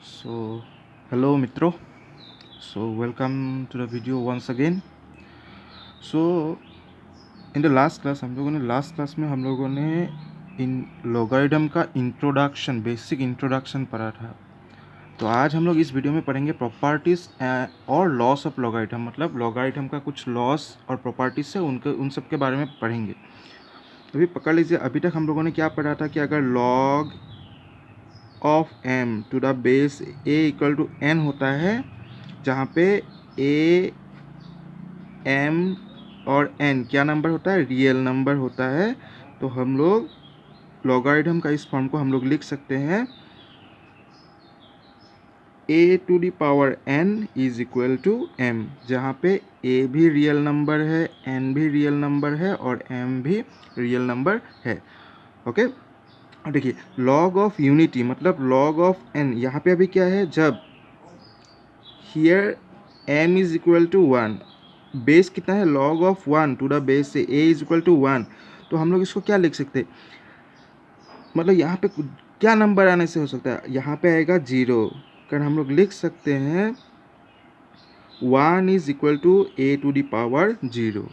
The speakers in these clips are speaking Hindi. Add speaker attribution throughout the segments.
Speaker 1: So, hello Mitro. So, welcome to the video once again. So, in the last class में हम लोगों ने इन लॉगरिथम का इंट्रोडक्शन बेसिक इंट्रोडक्शन पढ़ा था। तो आज हम लोग इस वीडियो में पढ़ेंगे प्रॉपर्टीज़ और लॉस ऑफ लॉगरिथम, मतलब लॉगरिथम का कुछ लॉस और प्रॉपर्टीज़ है उन सब के बारे में पढ़ेंगे। अभी पकड़ लीजिए, अभी तक हम लोगों ने क्या पढ़ा था कि अगर log of m to the base a equal to n होता है, जहाँ पे a m और n क्या नंबर होता है, रियल नंबर होता है, तो हम लोग लॉगरिथम का इस फॉर्म को हम लोग लिख सकते हैं a to the power n is equal to m, जहाँ पे a भी रियल नंबर है, n भी रियल नंबर है और m भी रियल नंबर है। ओके, देखिए लॉग ऑफ यूनिटी मतलब लॉग ऑफ n, यहाँ पे अभी क्या है, जब here m is equal to 1, base कितना है, log of 1 to the base से a इज इक्वल टू 1, तो हम लोग इसको क्या लिख सकते हैं, मतलब यहाँ पे क्या नंबर आने से हो सकता है, यहाँ पे आएगा 0, कारण हम लोग लिख सकते हैं 1 is equal to a to the power 0।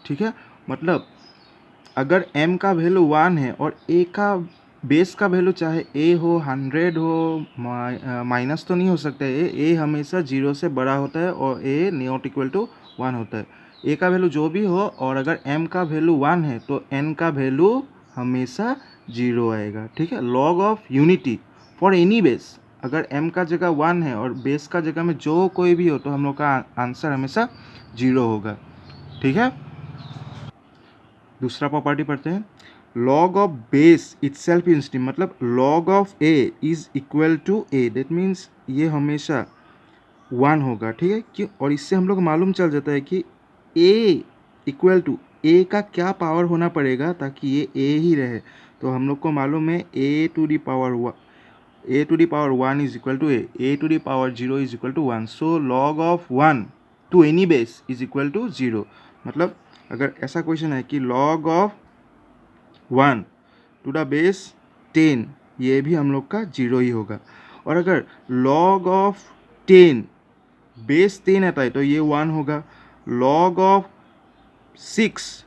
Speaker 1: ठीक है, मतलब अगर m का वैल्यू 1 है और a का बेस का वैल्यू चाहे a हो 100 हो, माइनस तो नहीं हो सकता है, a हमेशा 0 से बड़ा होता है और a नॉट इक्वल टू 1 होता है। a का वैल्यू जो भी हो और अगर m का वैल्यू 1 है तो n का वैल्यू हमेशा 0 आएगा। ठीक है, log of unity for any base, अगर m का जगह 1 है और बेस का जगह में जो कोई भी हो तो हम लोग का आंसर हमेशा 0 होगा। ठीक है, दूसरा प्रॉपर्टी पढ़ते हैं, log of base itself is, मतलब log of a is equal to a, that means ये हमेशा 1 होगा। ठीक है, क्यों, और इससे हम लोग मालूम चल जाता है कि ए इक्वल टू ए का क्या पावर होना पड़ेगा ताकि ये ए ही रहे। तो हम लोग को मालूम है a to the power 1 is equal to a to the power 0 is equal to 1। So log of 1 to any base is equal to 0, मतलब अगर ऐसा क्वेश्चन है कि log of 1 to the base 10, ये भी हम लोग का 0 ही होगा। और अगर लॉग ऑफ 10 बेस 10 आता है तो ये 1 होगा। Log of 6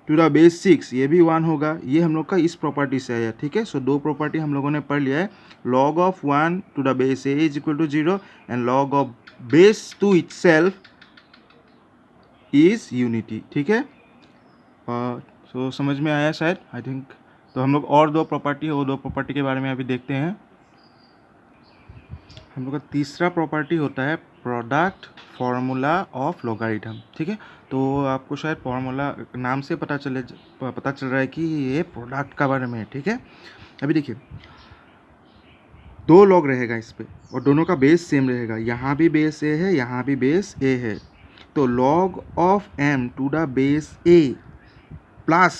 Speaker 1: to the base 6, ये भी 1 होगा। ये हम लोग का इस प्रॉपर्टी से आया। ठीक है, सो दो प्रॉपर्टी हम लोगों ने पढ़ लिया है, log of 1 to the base a is equal to 0 and log of base 2 itself is unity. ठीक है, सो समझ में आया शायद, आई थिंक। तो हम लोग और दो प्रॉपर्टी है, वो दो प्रॉपर्टी के बारे में अभी देखते हैं। हम लोग का तीसरा प्रॉपर्टी होता है प्रोडक्ट फॉर्मूला ऑफ लॉगरिथम। ठीक है, तो आपको शायद फॉर्मूला नाम से पता चल रहा है कि ये प्रोडक्ट का बारे में है। ठीक है, अभी देखिए दो लॉग रहेगा इस पे और दोनों का बेस सेम रहेगा, यहाँ भी बेस ए है, यहाँ भी बेस ए है। तो log of m to the base a plus,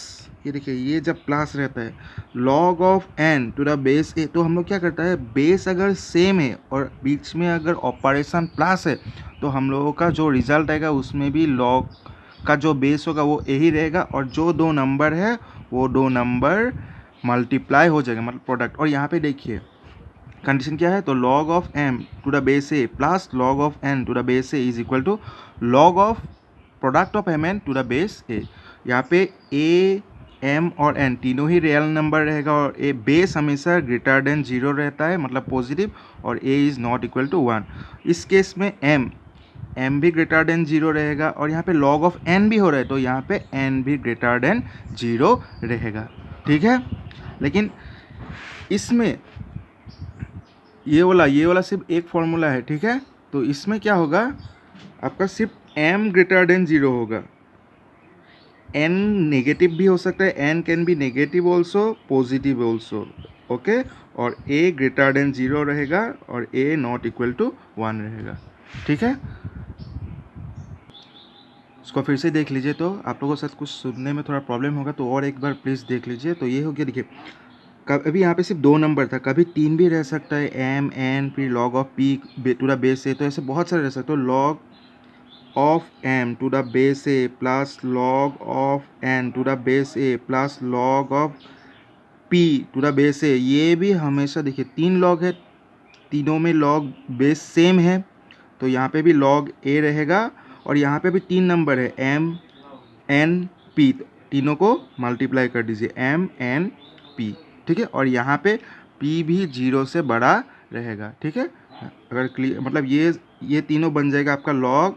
Speaker 1: ये देखिए ये जब प्लस रहता है, log of n to the base a, तो हम लोग क्या करता है, बेस अगर सेम है और बीच में अगर ऑपरेशन प्लस है तो हम लोगों का जो रिजल्ट आएगा उसमें भी लॉग का जो बेस होगा वो a ही रहेगा और जो दो नंबर है वो दो नंबर मल्टीप्लाई हो जाएगा, मतलब प्रोडक्ट। और यहाँ पे देखिए कंडीशन क्या है, तो log of m to the base a plus log of n to the base a is equal to log of product of mn to the base a। यहाँ पे a m और n तीनों ही रियल नंबर रहेगा और a बेस हमेशा ग्रेटर देन 0 रहता है, मतलब पॉजिटिव, और a is not equal to 1। इस केस में m भी ग्रेटर देन 0 रहेगा और यहाँ पे लॉग ऑफ n भी हो रहा है तो यहाँ पे n भी ग्रेटर देन 0 रहेगा। ठीक है, लेकिन इसमें ये वाला सिर्फ एक फॉर्मूला है। ठीक है, तो इसमें क्या होगा, आपका सिर्फ m ग्रेटर देन 0 होगा, n नेगेटिव भी हो सकता है, n can be negative also, positive also. Okay, और a ग्रेटर देन 0 रहेगा और a नॉट इक्वल टू 1 रहेगा। ठीक है, इसको फिर से देख लीजिए, तो आप लोगों के साथ कुछ सुनने में थोड़ा प्रॉब्लम होगा तो और एक बार प्लीज़ देख लीजिए। तो ये हो गया, देखिए अभी यहाँ पे सिर्फ 2 नंबर था, कभी 3 भी रह सकता है, m n फिर log of p to the base a, तो ऐसे बहुत सारे रह सकते हो, log of m to the base a plus log of n to the base a plus log of p to the base a, ये भी हमेशा देखिए 3 लॉग है तीनों में लॉग बेस सेम है, तो यहाँ पे भी लॉग ए रहेगा, और यहाँ पे भी 3 नंबर है m n p, तीनों को मल्टीप्लाई कर दीजिए m n p, ठीक है। और यहाँ पे p भी 0 से बड़ा रहेगा, ठीक है। अगर क्लियर, मतलब ये तीनों बन जाएगा आपका log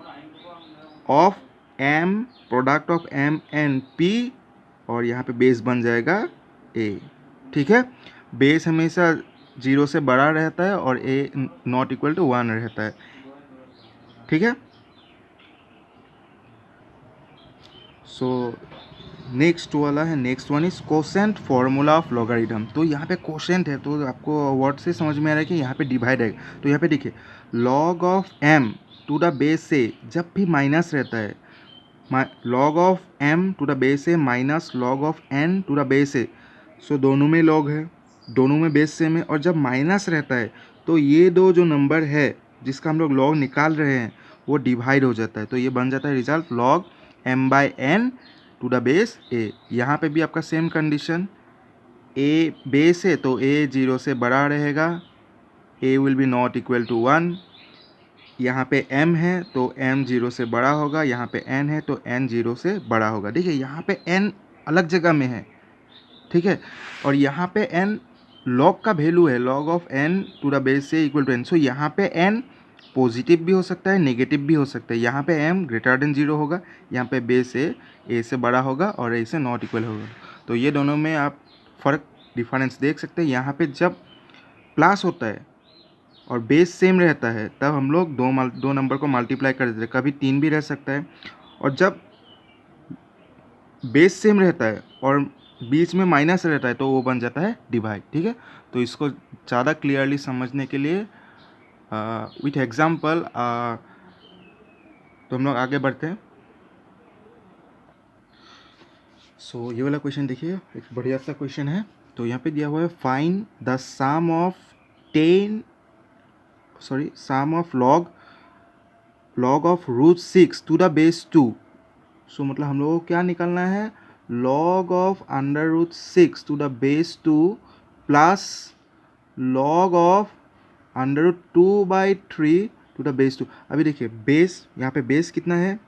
Speaker 1: of m, product of m n p, और यहाँ पे बेस बन जाएगा a, ठीक है। बेस हमेशा 0 से बड़ा रहता है और a नॉट इक्वल टू 1 रहता है, ठीक है। सो नेक्स्ट वाला है, next one is quotient formula of logarithm. तो यहाँ पे कोसेंट है, तो आपको वर्ड से समझ में आ रहा है कि यहाँ पे डिवाइड है। तो यहाँ पे देखिए log of m to the base से जब भी माइनस रहता है, log of m to the base से minus log of n to the base से, सो दोनों में लॉग है, दोनों में बेस सेम है, और जब माइनस रहता है तो ये दो जो नंबर है जिसका हम लोग लॉग निकाल रहे हैं वो डिवाइड हो जाता है, तो ये बन जाता है result log m/n to the base a। यहाँ पे भी आपका सेम कंडीशन, a बेस है तो a 0 से बड़ा रहेगा, a will be not equal to 1। यहाँ पे m है तो m 0 से बड़ा होगा, यहाँ पे n है तो n 0 से बड़ा होगा। देखिए यहाँ पे n अलग जगह में है, ठीक है, और यहाँ पे n लॉग का वैल्यू है, log of n to the base से इक्वल टू n। सो यहाँ पे n पॉजिटिव भी हो सकता है, नेगेटिव भी हो सकता है। यहाँ पे m ग्रेटर देन 0 होगा, यहाँ पे बेस a से बड़ा होगा और a से नॉट इक्वल होगा। तो ये दोनों में आप फ़र्क डिफरेंस देख सकते हैं। यहाँ पे जब प्लस होता है और बेस सेम रहता है तब हम लोग दो नंबर को मल्टीप्लाई कर देते हैं, कभी 3 भी रह सकता है। और जब बेस सेम रहता है और बीच में माइनस रहता है तो वो बन जाता है डिवाइड, ठीक है। तो इसको ज़्यादा क्लियरली समझने के लिए विथ एग्जाम्पल तो हम लोग आगे बढ़ते हैं। सो ये वाला क्वेश्चन देखिए, एक बढ़िया सा क्वेश्चन है। तो यहाँ पे दिया हुआ है find the sum of log of √6 to the base 2। So मतलब हम लोगों को क्या निकालना है, log of √6 to the base 2 plus log of √2/3 to the base 2। अभी देखिए बेस, यहाँ पे बेस कितना है,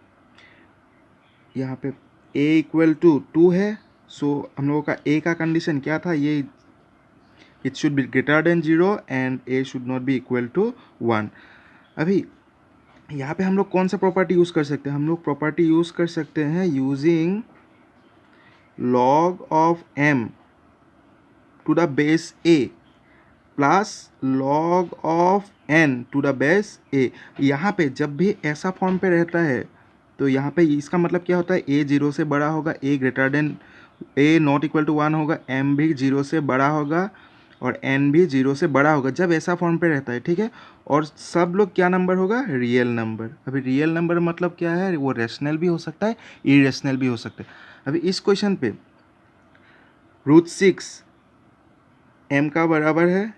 Speaker 1: यहाँ पे a इक्वल टू 2 है। सो हम लोगों का a का कंडीशन क्या था, ये it should be greater than 0 and a should not be equal to 1। अभी यहाँ पे हम लोग कौन सा प्रॉपर्टी यूज़ कर सकते हैं, हम लोग प्रॉपर्टी यूज़ कर सकते हैं using log of m to the base a plus log of n to the base a। यहाँ पे जब भी ऐसा फॉर्म पे रहता है तो यहाँ पे इसका मतलब क्या होता है, a 0 से बड़ा होगा, a greater than a not equal to 1 होगा, m भी 0 से बड़ा होगा और n भी 0 से बड़ा होगा जब ऐसा फॉर्म पे रहता है, ठीक है। और सब लोग क्या नंबर होगा, रियल नंबर। अभी रियल नंबर मतलब क्या है, वो रेशनल भी हो सकता है, इरेशनल भी हो सकता है। अभी इस क्वेश्चन पे √6 m का बराबर है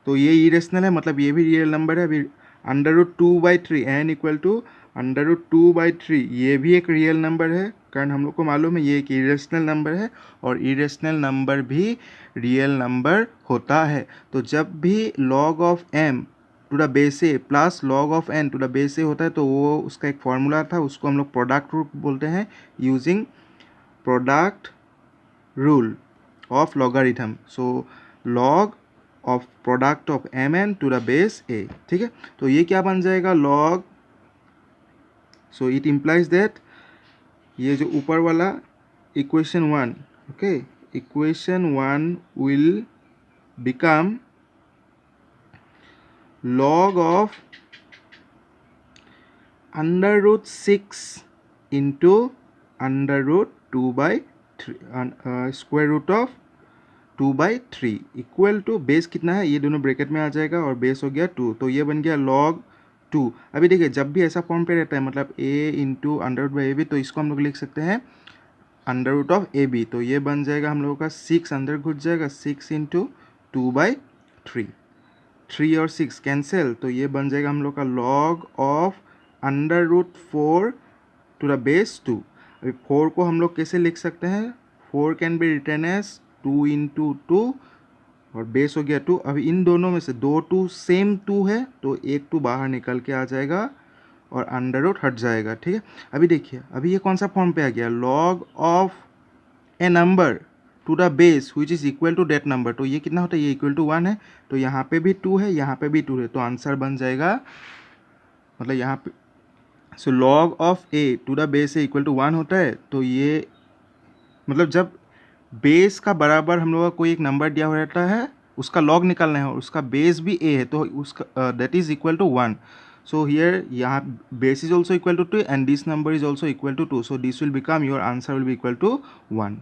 Speaker 1: तो ये इरेशनल है, मतलब ये भी रियल नंबर है। अभी √2/3 n इक्वल टू √2/3 ये भी एक रियल नंबर है, कारण हम लोग को मालूम है ये एक इरेशनल नंबर है और इरेशनल नंबर भी रियल नंबर होता है। तो जब भी log of m to the base a plus log of n to the base a होता है तो वो उसका एक फॉर्मूला था, उसको हम लोग प्रोडक्ट रूल बोलते हैं, using product rule of logarithm. So log of product of mn to the base a, ठीक है। तो ये क्या बन जाएगा, log, so it implies that ये जो ऊपर वाला equation 1, okay, equation 1 will become log of √6 into √2/3 square root of 2/3 equal to base कितना है, ये दोनों ब्रैकेट में आ जाएगा और बेस हो गया 2, तो ये बन गया log 2। अभी देखिए जब भी ऐसा फॉर्म पे रहता है, मतलब a इंटू √/ab, तो इसको हम लोग लिख सकते हैं √ab। तो ये बन जाएगा हम लोगों का 6 अंदर घुस जाएगा, 6 इंटू 2/3, 3 और 6 कैंसिल, तो ये बन जाएगा हम लोग का log of √4 to the base 2। अभी 4 को हम लोग कैसे लिख सकते हैं, 4 can be written as 2 into 2 और बेस हो गया 2। अभी इन दोनों में से 2 2 सेम 2 है तो एक 2 बाहर निकल के आ जाएगा और अंडर रूट हट जाएगा, ठीक है। अभी देखिए, अभी ये कौन सा फॉर्म पे आ गया, log of a number to the base which is equal to that number. तो ये कितना होता है, ये इक्वल टू 1 है, तो यहाँ पे भी 2 है, यहाँ पे भी 2 है, तो आंसर बन जाएगा, मतलब यहाँ पे so log of A to the base A equal to 1 होता है। तो ये मतलब जब बेस का बराबर हम लोग का कोई एक नंबर दिया हुआ रहता है, उसका लॉग निकालना है और उसका बेस भी ए है, तो उसका that is equal to 1। So here यहाँ base is also equal to 2 and this number is also equal to 2, so this will become your answer will be equal to 1।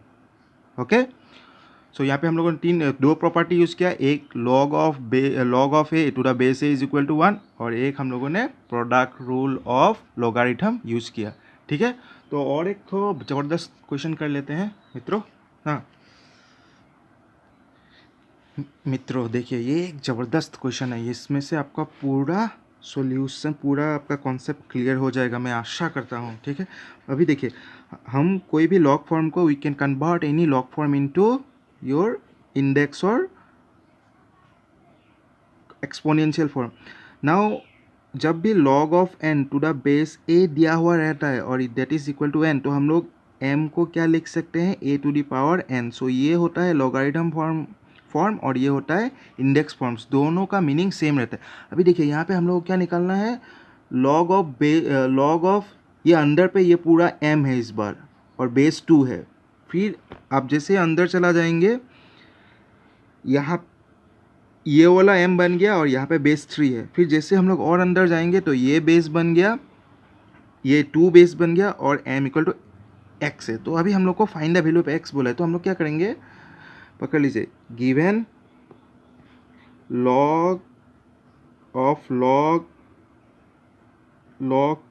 Speaker 1: Okay, so यहाँ पे हम लोगों ने दो प्रॉपर्टी यूज़ किया, एक log of A to the base A is equal to 1 और एक हम लोगों ने product rule of logarithm use किया, ठीक है। तो और एक तो ज़बरदस्त क्वेश्चन कर लेते हैं मित्रों। हाँ मित्रों, देखिए ये एक ज़बरदस्त क्वेश्चन है, इसमें से आपका पूरा सॉल्यूशन, पूरा आपका कॉन्सेप्ट क्लियर हो जाएगा, मैं आशा करता हूँ, ठीक है। अभी देखिए, हम कोई भी लॉग फॉर्म को we can convert any log form into your index और एक्सपोनेंशियल फॉर्म। नाउ जब भी log of n to the base a दिया हुआ रहता है और that is equal to n, तो हम लोग m को क्या लिख सकते हैं, a to the power n। So ये होता है लॉगरिथम फॉर्म और ये होता है इंडेक्स फॉर्म्स, दोनों का मीनिंग सेम रहता है। अभी देखिए यहाँ पे हम लोग को क्या निकालना है, लॉग ऑफ ये अंदर पे ये पूरा m है इस बार और बेस 2 है। फिर आप जैसे अंदर चला जाएंगे, यहाँ ये वाला m बन गया और यहाँ पे बेस 3 है। फिर जैसे हम लोग और अंदर जाएंगे तो ये बेस बन गया, ये 2 बेस बन गया और m इक्वल टू x है। तो अभी हम लोग को find the value of x बोला है, तो हम लोग क्या करेंगे, पकड़ लीजिए, given log of log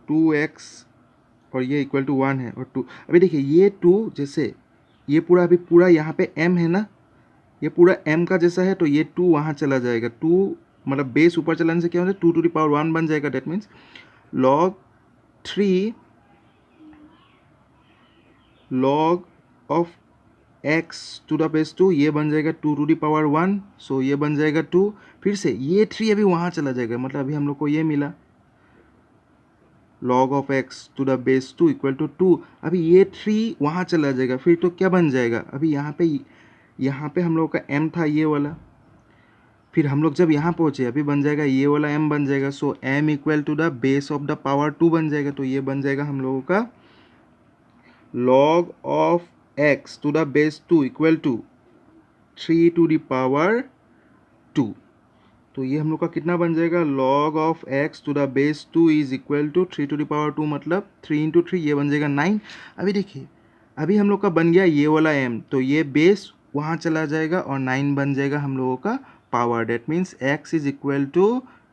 Speaker 1: 2x और ये इक्वल टू 1 है और 2। अभी देखिए ये 2 जैसे ये पूरा अभी पूरा यहाँ पे m है ना, ये पूरा m का जैसा है, तो ये 2 वहाँ चला जाएगा, 2 मतलब बेस ऊपर चलाने से क्या होता है, 2 टू द पावर 1 बन जाएगा। That means log 3 log of x to the base 2, ये बन जाएगा 2 टू द पावर 1, सो ये बन जाएगा 2। फिर से ये 3 अभी वहाँ चला जाएगा, मतलब अभी हम लोग को ये मिला log of x to the base 2 equal to 2। अभी ये 3 वहाँ चला जाएगा, फिर तो क्या बन जाएगा, अभी यहाँ पे हम लोग का m था ये वाला, फिर हम लोग जब यहाँ पहुँचे अभी बन जाएगा ये वाला m बन जाएगा, so m equal to the base of the power 2 बन जाएगा। तो ये बन जाएगा हम लोगों का log of x to the base 2 equal to 3 to the power 2। तो ये हम लोग का कितना बन जाएगा, log of x to the base 2 is equal to 3 to the power 2, मतलब 3 इंटू 3, ये बन जाएगा 9। अभी देखिए, अभी हम लोग का बन गया ये वाला m, तो ये बेस वहाँ चला जाएगा और 9 बन जाएगा हम लोगों का power. That means x is equal to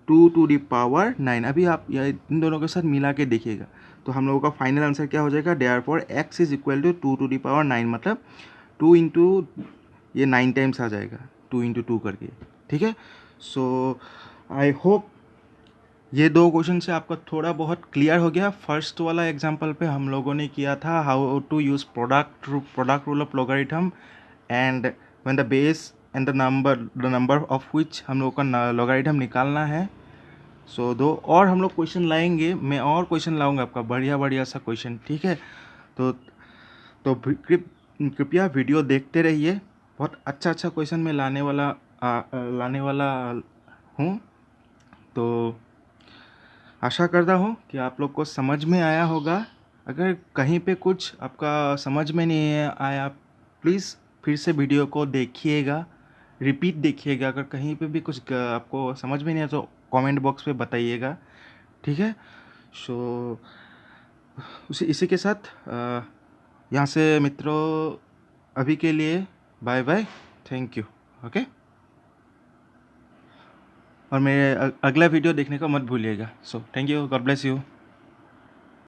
Speaker 1: 2 to the power 9। अभी आप इन दोनों के साथ मिला के देखिएगा, तो हम लोगों का फाइनल आंसर क्या हो जाएगा, therefore x is equal to 2 to the power 9, मतलब 2 इंटू ये 9 टाइम्स आ जाएगा, 2 इंटू 2 करके, ठीक है। सो आई होप ये दो क्वेश्चन से आपका थोड़ा बहुत क्लियर हो गया। फर्स्ट वाला एग्जांपल पे हम लोगों ने किया था how to use product rule of logarithm and when the base and the number of which हम लोग का लॉगरिथम निकालना है। सो दो और हम लोग क्वेश्चन लाएंगे, मैं और क्वेश्चन लाऊंगा आपका बढ़िया सा क्वेश्चन, ठीक है। तो कृपया वीडियो देखते रहिए, बहुत अच्छा क्वेश्चन मैं लाने वाला हूँ। तो आशा करता हूँ कि आप लोग को समझ में आया होगा। अगर कहीं पे कुछ आपका समझ में नहीं आया, प्लीज़ फिर से वीडियो को देखिएगा, रिपीट देखिएगा। अगर कहीं पे भी कुछ आपको समझ में नहीं आया तो कमेंट बॉक्स पे बताइएगा, ठीक है। सो इसी के साथ यहाँ से मित्रों अभी के लिए bye bye, thank you, okay. और मेरे अगला वीडियो देखने को मत भूलिएगा। So thank you, God bless you.